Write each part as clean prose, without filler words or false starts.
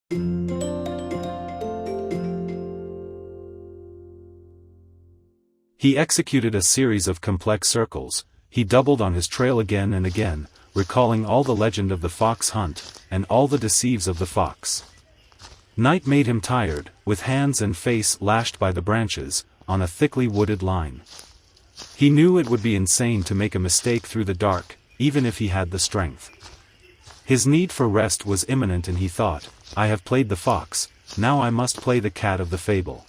He executed a series of complex circles. He doubled on his trail again and again, recalling all the legend of the fox hunt, and all the deceives of the fox. Night made him tired, with hands and face lashed by the branches, on a thickly wooded line. He knew it would be insane to make a mistake through the dark, even if he had the strength. His need for rest was imminent, and he thought, I have played the fox, now I must play the cat of the fable.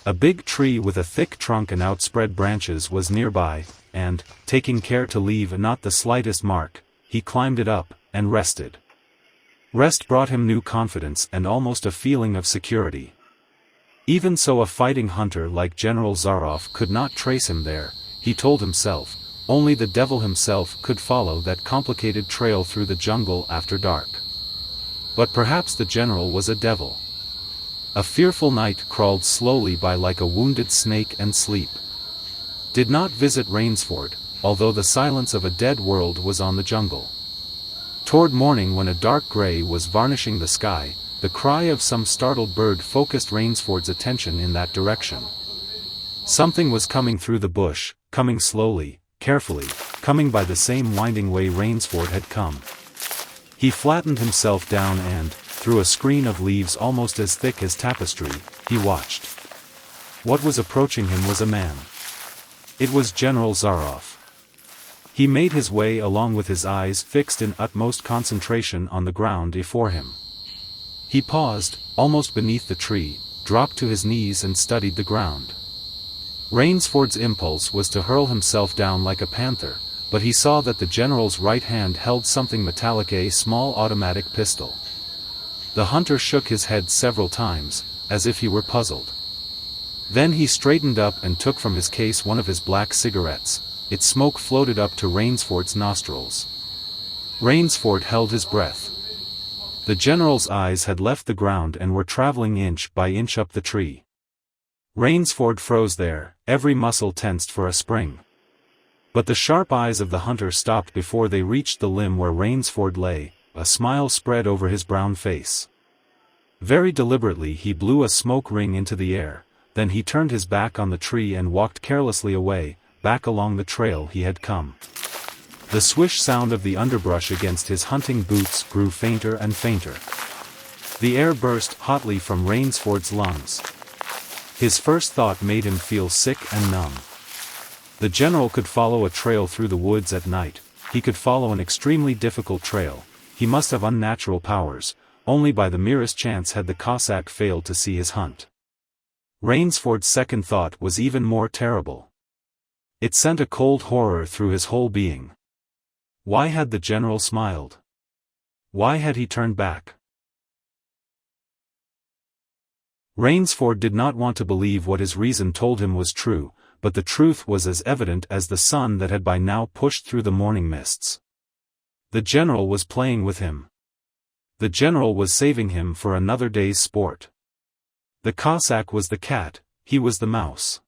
A big tree with a thick trunk and outspread branches was nearby, and, taking care to leave not the slightest mark, he climbed it up, and rested. Rest brought him new confidence and almost a feeling of security. Even so, a fighting hunter like General Zaroff could not trace him there, he told himself. Only the devil himself could follow that complicated trail through the jungle after dark. But perhaps the general was a devil. A fearful night crawled slowly by like a wounded snake, and sleep did not visit Rainsford, although the silence of a dead world was on the jungle. Toward morning, when a dark gray was varnishing the sky, the cry of some startled bird focused Rainsford's attention in that direction. Something was coming through the bush, coming slowly, carefully, coming by the same winding way Rainsford had come. He flattened himself down and, through a screen of leaves almost as thick as tapestry, he watched. What was approaching him was a man. It was General Zaroff. He made his way along with his eyes fixed in utmost concentration on the ground before him. He paused, almost beneath the tree, dropped to his knees and studied the ground. Rainsford's impulse was to hurl himself down like a panther, but he saw that the general's right hand held something metallic, a small automatic pistol. The hunter shook his head several times, as if he were puzzled. Then he straightened up and took from his case one of his black cigarettes. Its smoke floated up to Rainsford's nostrils. Rainsford held his breath. The general's eyes had left the ground and were traveling inch by inch up the tree. Rainsford froze there, every muscle tensed for a spring. But the sharp eyes of the hunter stopped before they reached the limb where Rainsford lay. A smile spread over his brown face. Very deliberately he blew a smoke ring into the air, then he turned his back on the tree and walked carelessly away, back along the trail he had come. The swish sound of the underbrush against his hunting boots grew fainter and fainter. The air burst hotly from Rainsford's lungs. His first thought made him feel sick and numb. The general could follow a trail through the woods at night. He could follow an extremely difficult trail. He must have unnatural powers. Only by the merest chance had the Cossack failed to see his hunt. Rainsford's second thought was even more terrible. It sent a cold horror through his whole being. Why had the general smiled? Why had he turned back? Rainsford did not want to believe what his reason told him was true, but the truth was as evident as the sun that had by now pushed through the morning mists. The general was playing with him. The general was saving him for another day's sport. The Cossack was the cat, he was the mouse.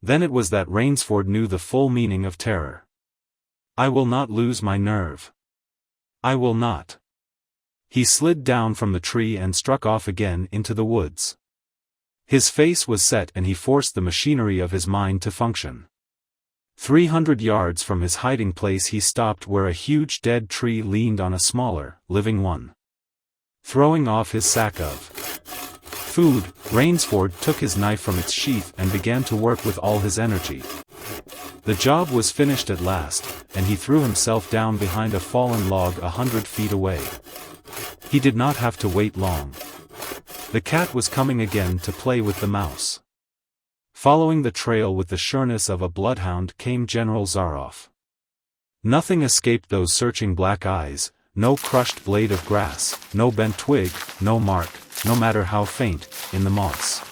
Then it was that Rainsford knew the full meaning of terror. I will not lose my nerve. I will not. He slid down from the tree and struck off again into the woods. His face was set and he forced the machinery of his mind to function. 300 yards from his hiding place he stopped where a huge dead tree leaned on a smaller, living one. Throwing off his sack of food, Rainsford took his knife from its sheath and began to work with all his energy. The job was finished at last, and he threw himself down behind a fallen log 100 feet away. He did not have to wait long. The cat was coming again to play with the mouse. Following the trail with the sureness of a bloodhound came General Zaroff. Nothing escaped those searching black eyes, no crushed blade of grass, no bent twig, no mark, no matter how faint, in the moss.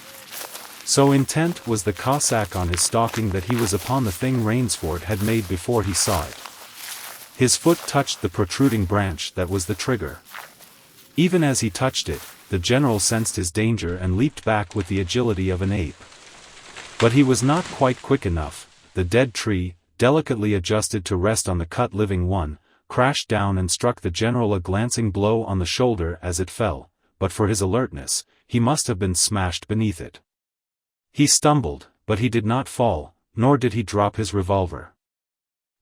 So intent was the Cossack on his stalking that he was upon the thing Rainsford had made before he saw it. His foot touched the protruding branch that was the trigger. Even as he touched it, the general sensed his danger and leaped back with the agility of an ape. But he was not quite quick enough. The dead tree, delicately adjusted to rest on the cut living one, crashed down and struck the general a glancing blow on the shoulder as it fell, but for his alertness, he must have been smashed beneath it. He stumbled, but he did not fall, nor did he drop his revolver.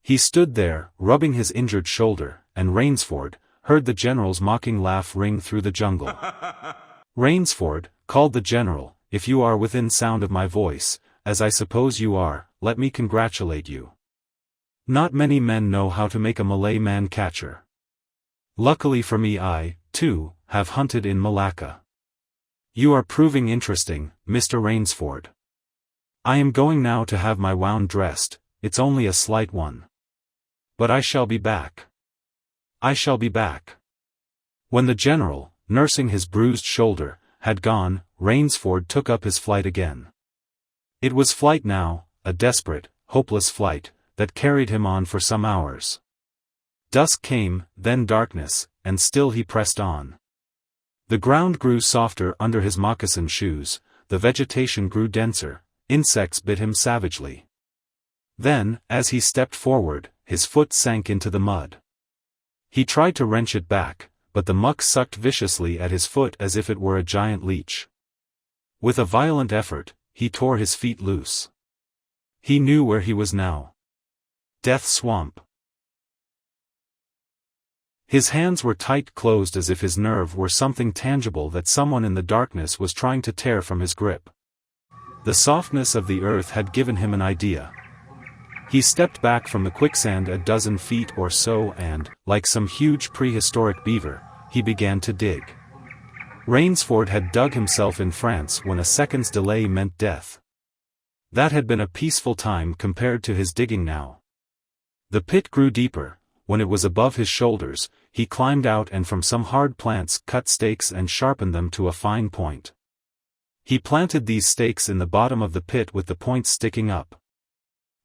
He stood there, rubbing his injured shoulder, and Rainsford heard the general's mocking laugh ring through the jungle. "Rainsford," called the general, "if you are within sound of my voice, as I suppose you are, let me congratulate you. Not many men know how to make a Malay man-catcher. Luckily for me I, too, have hunted in Malacca. You are proving interesting, Mr. Rainsford. I am going now to have my wound dressed, it's only a slight one. But I shall be back. I shall be back." When the general, nursing his bruised shoulder, had gone, Rainsford took up his flight again. It was flight now, a desperate, hopeless flight, that carried him on for some hours. Dusk came, then darkness, and still he pressed on. The ground grew softer under his moccasin shoes, the vegetation grew denser, insects bit him savagely. Then, as he stepped forward, his foot sank into the mud. He tried to wrench it back, but the muck sucked viciously at his foot as if it were a giant leech. With a violent effort, he tore his feet loose. He knew where he was now. Death Swamp. His hands were tight-closed as if his nerve were something tangible that someone in the darkness was trying to tear from his grip. The softness of the earth had given him an idea. He stepped back from the quicksand a dozen feet or so and, like some huge prehistoric beaver, he began to dig. Rainsford had dug himself in France when a second's delay meant death. That had been a peaceful time compared to his digging now. The pit grew deeper. When it was above his shoulders, he climbed out and from some hard plants cut stakes and sharpened them to a fine point. He planted these stakes in the bottom of the pit with the points sticking up.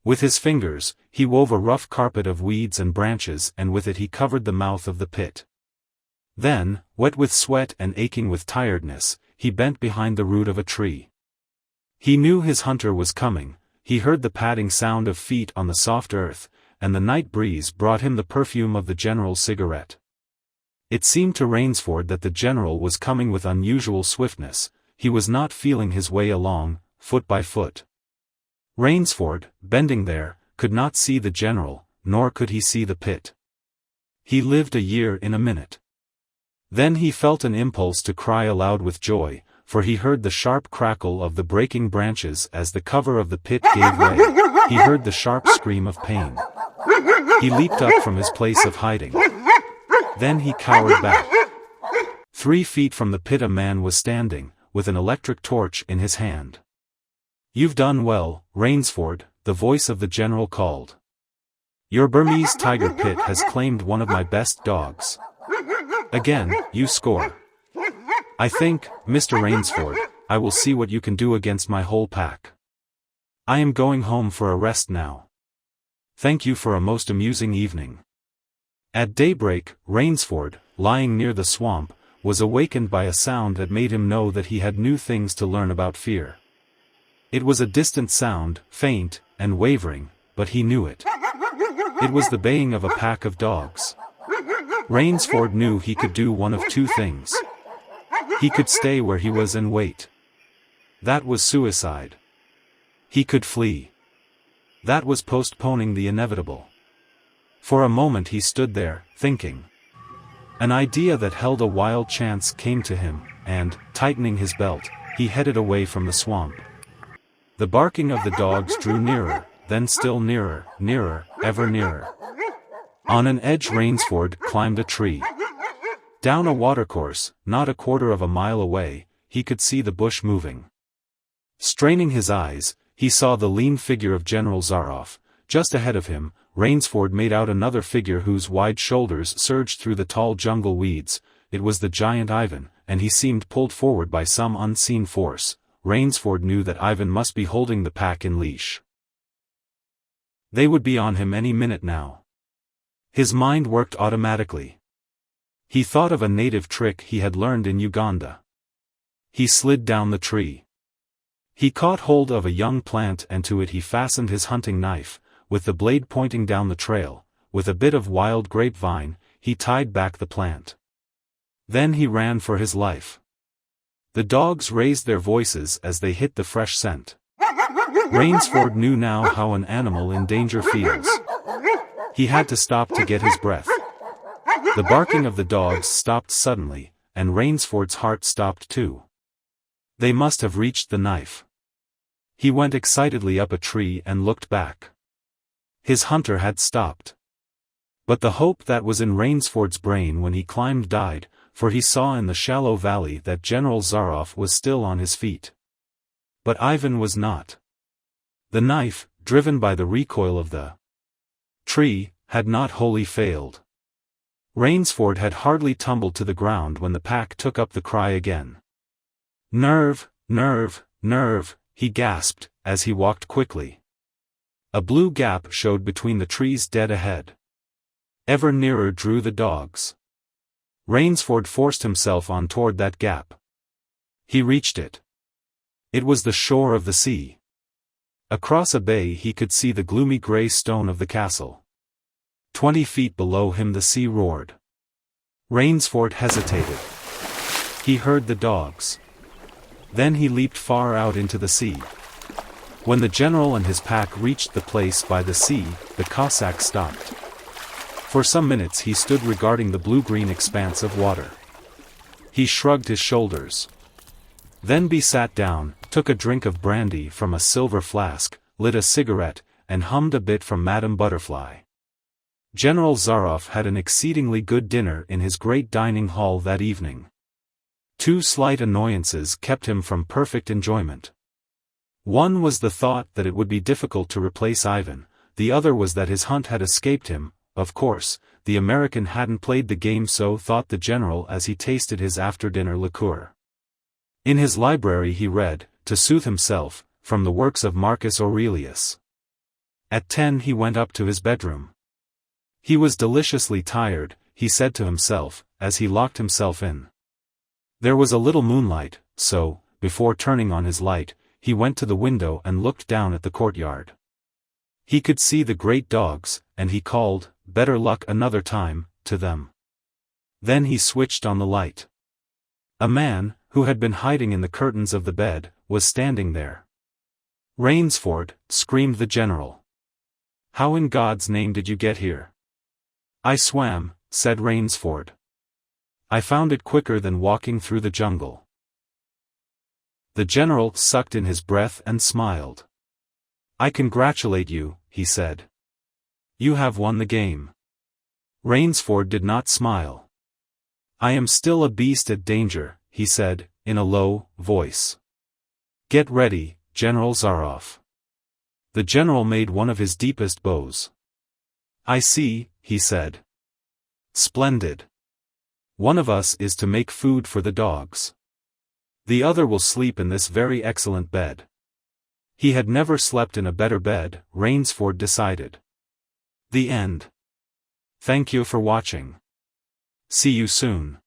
With his fingers, he wove a rough carpet of weeds and branches and with it he covered the mouth of the pit. Then, wet with sweat and aching with tiredness, he bent behind the root of a tree. He knew his hunter was coming, he heard the padding sound of feet on the soft earth, and the night breeze brought him the perfume of the general's cigarette. It seemed to Rainsford that the general was coming with unusual swiftness, he was not feeling his way along, foot by foot. Rainsford, bending there, could not see the general, nor could he see the pit. He lived a year in a minute. Then he felt an impulse to cry aloud with joy, for he heard the sharp crackle of the breaking branches as the cover of the pit gave way, he heard the sharp scream of pain. He leaped up from his place of hiding. Then he cowered back. 3 feet from the pit a man was standing, with an electric torch in his hand. "You've done well, Rainsford," the voice of the general called. "Your Burmese tiger pit has claimed one of my best dogs. Again, you score. I think, Mr. Rainsford, I will see what you can do against my whole pack. I am going home for a rest now. Thank you for a most amusing evening." At daybreak, Rainsford, lying near the swamp, was awakened by a sound that made him know that he had new things to learn about fear. It was a distant sound, faint, and wavering, but he knew it. It was the baying of a pack of dogs. Rainsford knew he could do one of two things. He could stay where he was and wait. That was suicide. He could flee. That was postponing the inevitable. For a moment he stood there, thinking. An idea that held a wild chance came to him, and, tightening his belt, he headed away from the swamp. The barking of the dogs drew nearer, then still nearer, nearer, ever nearer. On an edge Rainsford climbed a tree. Down a watercourse, not a quarter of a mile away, he could see the bush moving. Straining his eyes, he saw the lean figure of General Zaroff. Just ahead of him, Rainsford made out another figure whose wide shoulders surged through the tall jungle weeds. It was the giant Ivan, and he seemed pulled forward by some unseen force. Rainsford knew that Ivan must be holding the pack in leash. They would be on him any minute now. His mind worked automatically. He thought of a native trick he had learned in Uganda. He slid down the tree. He caught hold of a young plant and to it he fastened his hunting knife, with the blade pointing down the trail. With a bit of wild grapevine, he tied back the plant. Then he ran for his life. The dogs raised their voices as they hit the fresh scent. Rainsford knew now how an animal in danger feels. He had to stop to get his breath. The barking of the dogs stopped suddenly, and Rainsford's heart stopped too. They must have reached the knife. He went excitedly up a tree and looked back. His hunter had stopped. But the hope that was in Rainsford's brain when he climbed died, for he saw in the shallow valley that General Zaroff was still on his feet. But Ivan was not. The knife, driven by the recoil of the tree, had not wholly failed. Rainsford had hardly tumbled to the ground when the pack took up the cry again. "Nerve, nerve, nerve," he gasped, as he walked quickly. A blue gap showed between the trees dead ahead. Ever nearer drew the dogs. Rainsford forced himself on toward that gap. He reached it. It was the shore of the sea. Across a bay he could see the gloomy gray stone of the castle. 20 feet below him the sea roared. Rainsford hesitated. He heard the dogs. Then he leaped far out into the sea. When the general and his pack reached the place by the sea, the Cossack stopped. For some minutes he stood regarding the blue-green expanse of water. He shrugged his shoulders. Then he sat down, took a drink of brandy from a silver flask, lit a cigarette, and hummed a bit from Madame Butterfly. General Zaroff had an exceedingly good dinner in his great dining hall that evening. 2 slight annoyances kept him from perfect enjoyment. One was the thought that it would be difficult to replace Ivan, the other was that his hunt had escaped him. Of course, the American hadn't played the game, so thought the general as he tasted his after-dinner liqueur. In his library he read, to soothe himself, from the works of Marcus Aurelius. At 10 he went up to his bedroom. He was deliciously tired, he said to himself, as he locked himself in. There was a little moonlight, so, before turning on his light, he went to the window and looked down at the courtyard. He could see the great dogs, and he called, "Better luck another time," to them. Then he switched on the light. A man, who had been hiding in the curtains of the bed, was standing there. "Rainsford," screamed the general. "How in God's name did you get here?" "I swam," said Rainsford. "I found it quicker than walking through the jungle." The general sucked in his breath and smiled. "I congratulate you," he said. "You have won the game." Rainsford did not smile. "I am still a beast at danger," he said, in a low voice. "Get ready, General Zaroff." The general made one of his deepest bows. "I see," he said. "Splendid. One of us is to make food for the dogs. The other will sleep in this very excellent bed." He had never slept in a better bed, Rainsford decided. The end. Thank you for watching. See you soon.